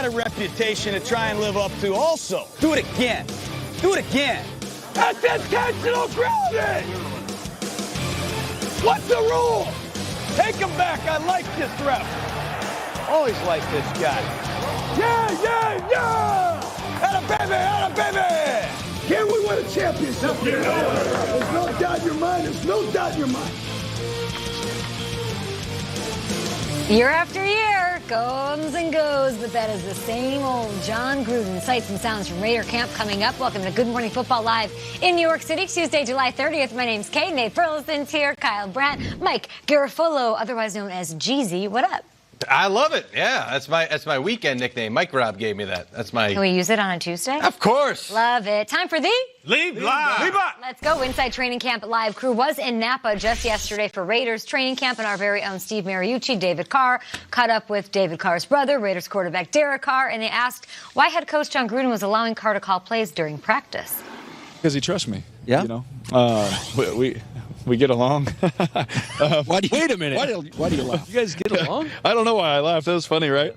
got a reputation to try and live up to also. Do it again. Do it again. That's intentional grounding! What's the rule? Take him back. I like this ref. Always like this guy. Yeah! Atta baby! Can we win a championship here? There's no doubt in your mind. There's no doubt in your mind. Year after year, comes and goes, but that is the same old John Gruden. Sights and sounds from Raider camp coming up. Welcome to Good Morning Football Live in New York City, Tuesday, July 30th. My name's Kay. Nate Burleson's here. Kyle Brandt, Mike Garafolo, otherwise known as Jeezy. What up? I love it. Yeah, that's my weekend nickname. Mike Robb gave me that. That's my. Can we use it on a Tuesday? Of course. Love it. Time for the Leave Live. Let's go. Inside Training Camp Live crew was in Napa just yesterday for Raiders training camp, and our very own Steve Mariucci, David Carr, caught up with David Carr's brother, Raiders quarterback Derek Carr, and they asked why head coach John Gruden was allowing Carr to call plays during practice. Because he trusts me. Yeah. You know, we get along. Wait a minute. Why do you laugh? You guys get along? I don't know why I laughed. That was funny, right?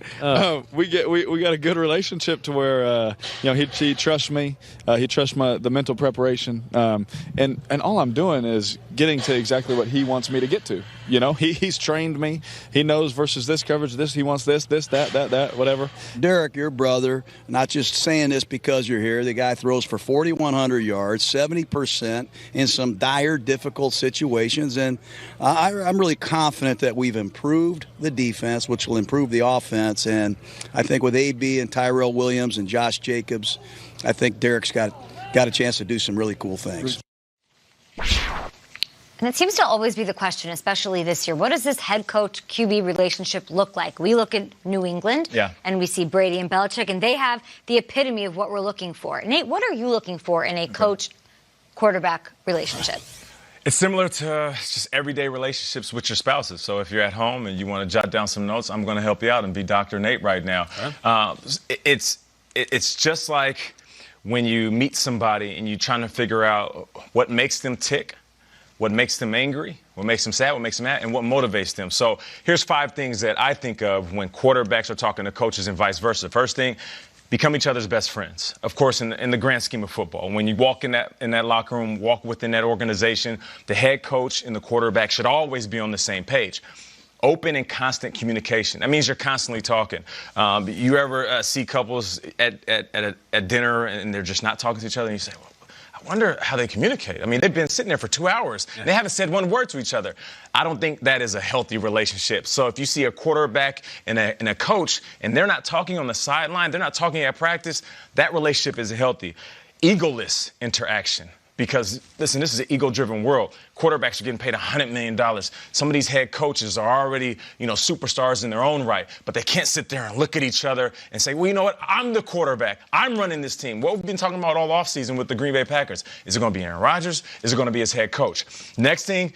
We got a good relationship to where he trusts me. He trusts the mental preparation. And all I'm doing is getting to exactly what he wants me to get to. You know, he's trained me. He knows versus this coverage, this, he wants this, that, whatever. Derek, your brother, not just saying this because you're here. The guy throws for 4,100 yards, 70% in some dire, difficult situations. And I'm really confident that we've improved the defense, which will improve the offense. And I think with AB and Tyrell Williams and Josh Jacobs, I think Derek's got a chance to do some really cool things. And it seems to always be the question, especially this year. What does this head coach QB relationship look like? We look at New England, and we see Brady and Belichick, and they have the epitome of what we're looking for. Nate, what are you looking for in a coach-quarterback relationship? It's similar to just everyday relationships with your spouses. So if you're at home and you want to jot down some notes, I'm going to help you out and be Dr. Nate right now. It's just like when you meet somebody and you're trying to figure out what makes them tick, what makes them angry, what makes them sad, what makes them mad, and what motivates them. So here's 5 things that I think of when quarterbacks are talking to coaches and vice versa. First thing, become each other's best friends. Of course, in the grand scheme of football, when you walk in that locker room, walk within that organization, the head coach and the quarterback should always be on the same page. Open and constant communication. That means you're constantly talking. You ever see couples at dinner and they're just not talking to each other, and you say, well, I wonder how they communicate. I mean, they've been sitting there for 2 hours. And they haven't said one word to each other. I don't think that is a healthy relationship. So if you see a quarterback and a coach and they're not talking on the sideline, they're not talking at practice, that relationship isn't healthy. Egoless interaction. Because, listen, this is an ego-driven world. Quarterbacks are getting paid $100 million. Some of these head coaches are already, superstars in their own right. But they can't sit there and look at each other and say, well, you know what? I'm the quarterback. I'm running this team. What we've been talking about all offseason with the Green Bay Packers. Is it going to be Aaron Rodgers? Is it going to be his head coach? Next thing,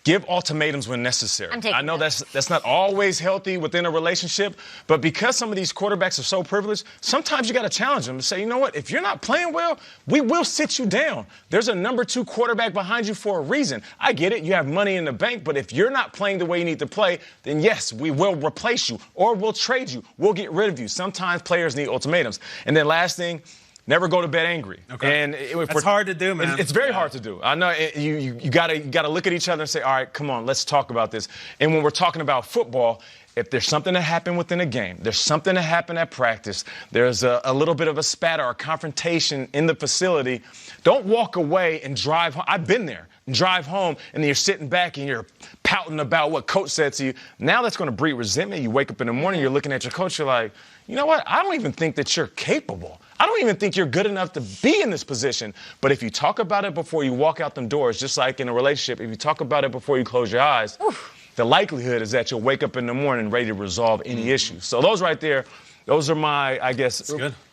give ultimatums when necessary. I know that's not always healthy within a relationship, but because some of these quarterbacks are so privileged, sometimes you got to challenge them to say, you know what, if you're not playing well, we will sit you down. There's a number 2 quarterback behind you for a reason. I get it, you have money in the bank, but if you're not playing the way you need to play, then yes, we will replace you or we'll trade you. We'll get rid of you. Sometimes players need ultimatums. And then last thing, never go to bed angry. Okay. And it's hard to do, man. It's very hard to do. I know you gotta look at each other and say, all right, come on, let's talk about this. And when we're talking about football, if there's something that happened within a game, there's something that happened at practice, there's a little bit of a spat or a confrontation in the facility, don't walk away and drive home. I've been there. Drive home, and then you're sitting back and you're pouting about what coach said to you. Now that's going to breed resentment. You wake up in the morning, you're looking at your coach, you're like, you know what? I don't even think that you're capable. I don't even think you're good enough to be in this position. But if you talk about it before you walk out them doors, just like in a relationship, if you talk about it before you close your eyes, the likelihood is that you'll wake up in the morning ready to resolve any issues. So those right there, those are my, I guess,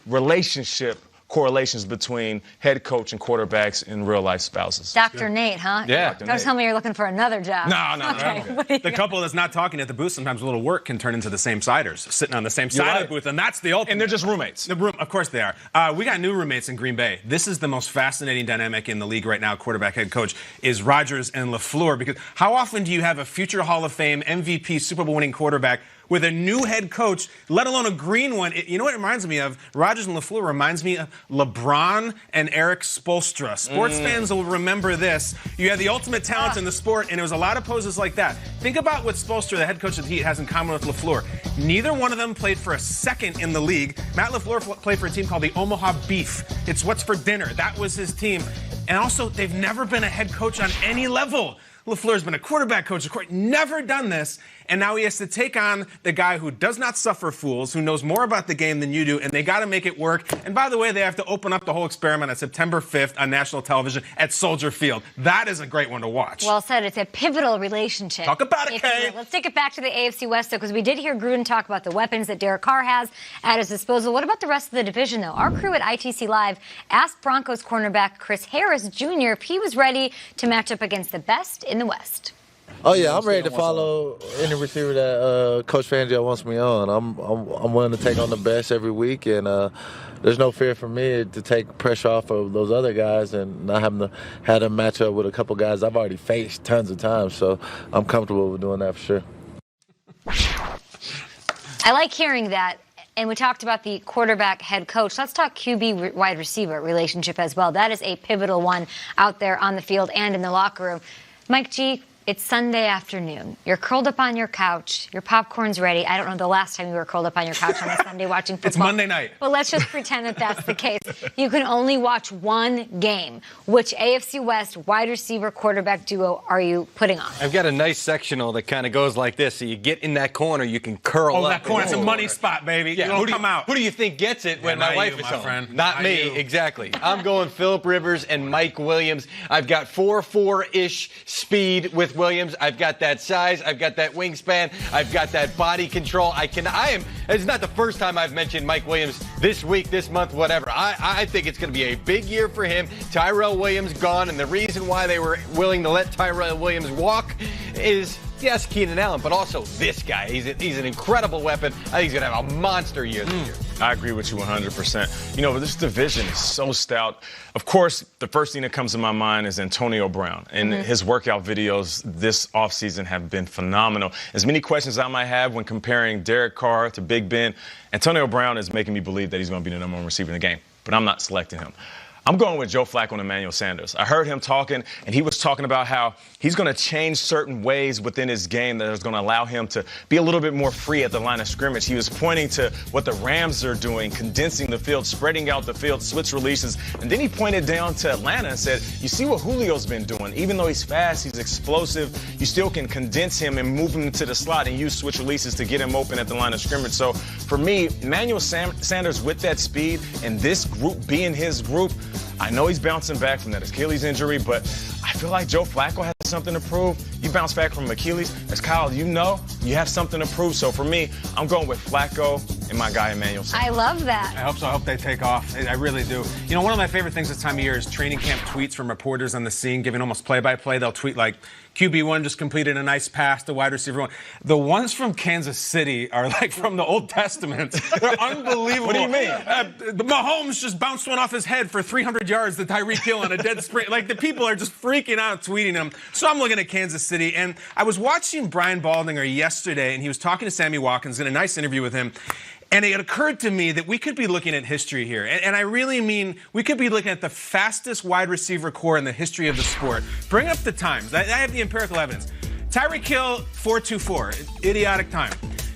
relationship correlations between head coach and quarterbacks in real-life spouses. Dr. Nate, huh? Yeah. Don't tell me you're looking for another job. No. Okay. The couple that's not talking at the booth, sometimes a little work can turn into the same siders, sitting on the same side of the booth, and that's the ultimate. And they're just roommates. Of course they are. We got new roommates in Green Bay. This is the most fascinating dynamic in the league right now, quarterback head coach, is Rodgers and LaFleur. Because how often do you have a future Hall of Fame, MVP, Super Bowl winning quarterback with a new head coach, let alone a green one. You know what it reminds me of? Rodgers and LaFleur reminds me of LeBron and Eric Spoelstra. Sports fans will remember this. You had the ultimate talent in the sport, and there was a lot of poses like that. Think about what Spoelstra, the head coach of the Heat, has in common with LaFleur. Neither one of them played for a second in the league. Matt LaFleur played for a team called the Omaha Beef. It's what's for dinner. That was his team. And also, they've never been a head coach on any level. LaFleur's been a quarterback coach, never done this, and now he has to take on the guy who does not suffer fools, who knows more about the game than you do, and they got to make it work. And by the way, they have to open up the whole experiment on September 5th on national television at Soldier Field. That is a great one to watch. Well said. It's a pivotal relationship. Talk about it, Kay. Let's take it back to the AFC West, though, because we did hear Gruden talk about the weapons that Derek Carr has at his disposal. What about the rest of the division, though? Our crew at ITC Live asked Broncos cornerback Chris Harris Jr. if he was ready to match up against the best in the West. Oh yeah, I'm ready to follow any receiver that Coach Fangio wants me on. I'm willing to take on the best every week, and there's no fear for me to take pressure off of those other guys and not having to have them match up with a couple guys I've already faced tons of times. So I'm comfortable with doing that for sure. I like hearing that. And we talked about the quarterback head coach. Let's talk QB wide receiver relationship as well. That is a pivotal one out there on the field and in the locker room. Mike G, it's Sunday afternoon. You're curled up on your couch. Your popcorn's ready. I don't know the last time you were curled up on your couch on a Sunday watching football. It's Monday night. But let's just pretend that that's the case. You can only watch one game. Which AFC West wide receiver quarterback duo are you putting on? I've got a nice sectional that kind of goes like this. So you get in that corner, you can curl up. Oh, that corner. It's a money spot, baby. Yeah, you don't come out. Who do you think gets it when my wife is home? Friend. Not me, exactly. I'm going Phillip Rivers and Mike Williams. I've got 4.4-ish speed with Williams. I've got that size. I've got that wingspan. I've got that body control. It's not the first time I've mentioned Mike Williams this week, this month, whatever. I think it's going to be a big year for him. Tyrell Williams gone, and the reason why they were willing to let Tyrell Williams walk is, yes, Keenan Allen, but also this guy. He's an incredible weapon. I think he's going to have a monster year this year. I agree with you 100%. You know, this division is so stout. Of course, the first thing that comes to my mind is Antonio Brown. And his workout videos this offseason have been phenomenal. As many questions I might have when comparing Derek Carr to Big Ben, Antonio Brown is making me believe that he's going to be the number one receiver in the game. But I'm not selecting him. I'm going with Joe Flacco and Emmanuel Sanders. I heard him talking, and he was talking about how he's going to change certain ways within his game that is going to allow him to be a little bit more free at the line of scrimmage. He was pointing to what the Rams are doing, condensing the field, spreading out the field, switch releases. And then he pointed down to Atlanta and said, you see what Julio's been doing. Even though he's fast, he's explosive, you still can condense him and move him into the slot and use switch releases to get him open at the line of scrimmage. So for me, Emmanuel Sanders with that speed and this group being his group, I know he's bouncing back from that Achilles injury, but I feel like Joe Flacco has something to prove. You bounce back from Achilles, as Kyle, you know, you have something to prove. So for me, I'm going with Flacco and my guy Emmanuel Sanders. I love that. I hope so. I hope they take off. I really do. You know, one of my favorite things this time of year is training camp tweets from reporters on the scene, giving almost play-by-play. They'll tweet like, QB1 just completed a nice pass to wide receiver 1. The ones from Kansas City are like from the Old Testament. They're unbelievable. What do you mean? Mahomes just bounced one off his head for 300 yards to Tyreek Hill on a dead sprint. Like, the people are just freaking out tweeting them. So I'm looking at Kansas City. And I was watching Brian Baldinger yesterday, and he was talking to Sammy Watkins in a nice interview with him. And it occurred to me that we could be looking at history here. And I really mean we could be looking at the fastest wide receiver core in the history of the sport. Bring up the times. I have the empirical evidence. Tyreek Hill, 4.24, idiotic time.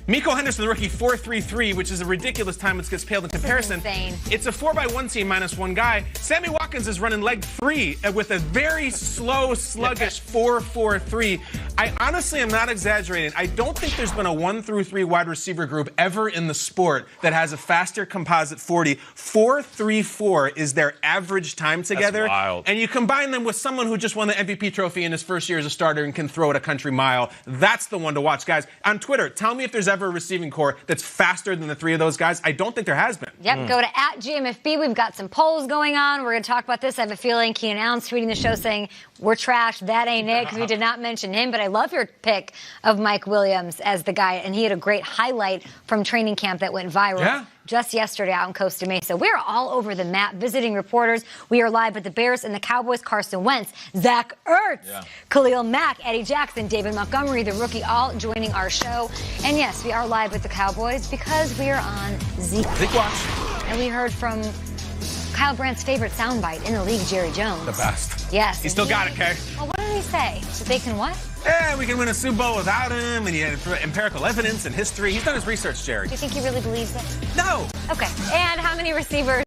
Miko Henderson, the rookie, 4.33, which is a ridiculous time which gets paled in comparison. Insane. It's a 4x1 team minus one guy. Sammy Watkins is running leg 3 with a very slow, sluggish 4.43. I honestly am not exaggerating. I don't think there's been a 1 through 3 wide receiver group ever in the sport that has a faster composite 40. 4.34 is their average time together. That's wild. And you combine them with someone who just won the MVP trophy in his first year as a starter and can throw it a country mile. That's the one to watch, guys. On Twitter, tell me if there's ever a receiving core that's faster than the 3 of those guys. I don't think there has been. Yep, go to @GMFB. We've got some polls going on. We're going to talk talk about this. I have a feeling Keenan Allen's tweeting the show saying, we're trash, that ain't it, because we did not mention him. But I love your pick of Mike Williams as the guy, and he had a great highlight from training camp that went viral. Just yesterday out in Costa Mesa. We're all over the map, visiting reporters. We are live with the Bears and the Cowboys, Carson Wentz, Zach Ertz, Khalil Mack, Eddie Jackson, David Montgomery, the rookie, all joining our show. And yes, we are live with the Cowboys because we are on Zeke Watch. And we heard from Kyle Brandt's favorite soundbite in the league, Jerry Jones. The best. Yes. He still got it, Kay. Well, what did he say? So they can what? Yeah, we can win a Super Bowl without him, and he had empirical evidence and history. He's done his research, Jerry. Do you think he really believes it? No. Okay. And how many receivers